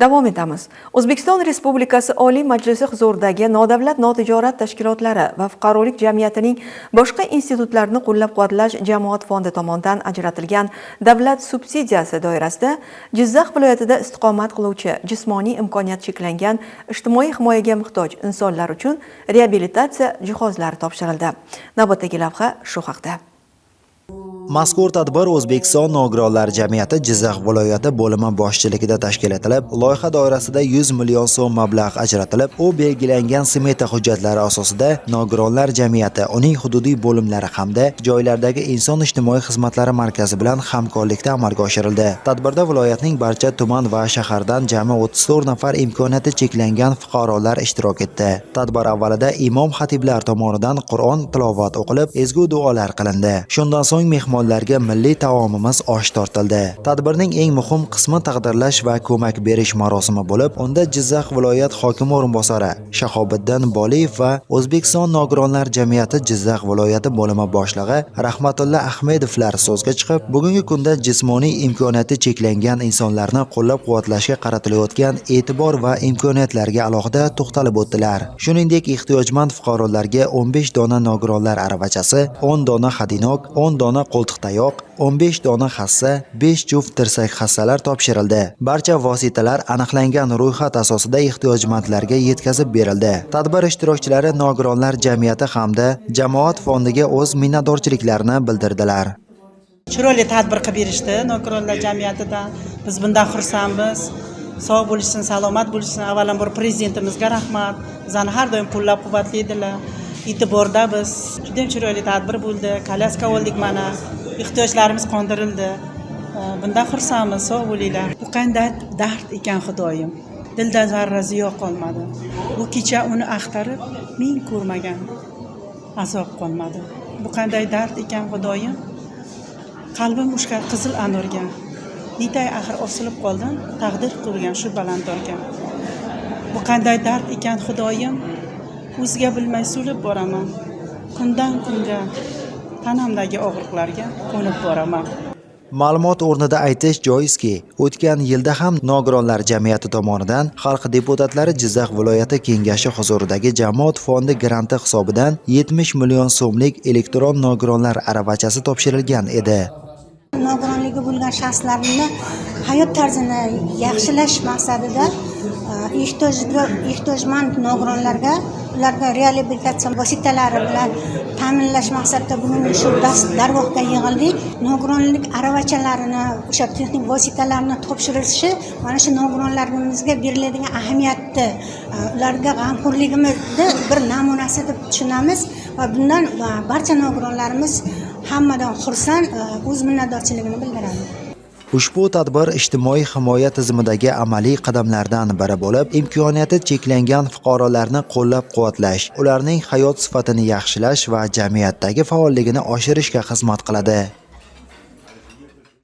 Davom etamiz. O'zbekiston Respublikasi Oliy Majlisi huzuridagi nodavlat notijorat tashkilotlari va fuqarolik jamiyatining boshqa institutlarini qo'llab-quvvatlash jamoat fondi tomonidan ajratilgan davlat subsidiyasi doirasida Jizzax viloyatida istiqomat qiluvchi jismoniy imkoniyati cheklangan ijtimoiy himoyaga muhtoj insonlar uchun reabilitatsiya jihozlari topshirildi. Navbatdagi lavha shu haqda. Mazkur tadbir O'zbekiston Nogironlar jamiyati Jizzax viloyati bo'limi boshchiligida tashkil etilib, loyiha doirasida 100 million so'm mablag' ajratilib, u belgilangan smeta hujjatlari asosida Nogironlar jamiyati, uning hududiy bo'limlari hamda joylardagi inson ijtimoiy xizmatlari markazi bilan hamkorlikda amalga oshirildi. Tadbirda viloyatning barcha tuman va shahardan jami 34 nafar imkoniyati cheklangan fuqarolar ishtirok etdi. Tadbir avvalida imom xatiblar tomonidan Qur'on tilovat o'qilib, ezgu duolar qilindi. Shundan so'ng mehmonlarga milliy taomimiz osh tortildi. Tadbirning eng muhim qismi taqdirlash va ko'mak berish marosimi bo'lib, unda Jizzax viloyat hokimi o'rinbosari Shahobiddin Boliyev va O'zbekiston Nogironlar jamiyati Jizzax viloyati bo'limi boshlig'i Rahmatullo Ahmedovlar so'zga chiqib, bugungi kunda jismoniy imkoniyati cheklangan insonlarni qo'llab-quvvatlashga qaratilayotgan e'tibor va imkoniyatlarga alohida to'xtalib o'tdilar. Shuningdek, ehtiyojmand fuqarolarga 15 dona nogironlar aravachasi, 10 dona xadinok, 10 dona qo'ltiq tayoq, 15 dona hassa, 5 juft tirsak hassalar topshirildi. Barcha vositalar aniqlangan ro'yxat asosida ehtiyojmandlarga yetkazib berildi. Tadbir ishtirokchilari Nogironlar jamiyati hamda jamoat fondiga o'z minnatdorchiliklarini bildirdilar. Chiroyli tadbir qilib berishdi Nogironlar jamiyatidan. Biz bundan xursandmiz. Sog' bo'lishsin, salomat bo'lishsin. Avvalambor prezidentimizga rahmat. Bizani har doim qo'llab-quvvatlaydilar. E'tiborda biz juda chiroyli tadbir bo'ldi. Kolyaska oldik mana. Ehtiyojlarimiz qondirildi. Bundan xursandmiz, sog' bo'linglar. Bu qanday dard ekan Xudoyim. Dilda zarra ziyo qolmadi. Bu kecha uni axtarib, men ko'rmagan azob qolmadi. Bu qanday dard ekan Xudoyim. Qalbim o'shqa qizil anorga. Netay axir osilib qoldim, taqdir qilgan shu balandorga. Bu qanday dard ekan Xudoyim. O'zga bilmay so'lib boraman. Kundan kunga tanamdagi og'riqlarga qo'nib boraman. Ma'lumot o'rnida aytish joizki, o'tgan yilda ham Nogironlar jamiyati tomonidan Xalq deputatlari Jizzax viloyati kengashi huzuridagi jamoat fondi granti hisobidan 70 million so'mlik elektron nogironlar aravachasi topshirilgan edi. Nogironligi bo'lgan shaxslarning hayot tarzini yaxshilash maqsadida ehtiyojmand nogironlarga ularga reabilitatsiya vositalari bilan ta'minlash maqsadida bugun shu dargohga yig'ildik. Nogironlik aravachalarini, o'sha texnik vositalarni topshirilishi mana shu nogironlarimizga beriladigan ahamiyatni, ularga g'amxo'rligimizni bir namunasi deb tushunamiz va bundan barcha nogironlarimiz hammadan xursand, o'z minnatdorchiligini bildiradi. Ushbu tadbir ijtimoiy himoya tizimidagi amaliy qadamlardan biri bo'lib, imkoniyati cheklangan fuqarolarni qo'llab-quvvatlash, ularning hayot sifatini yaxshilash va jamiyatdagi faolligini oshirishga xizmat qiladi.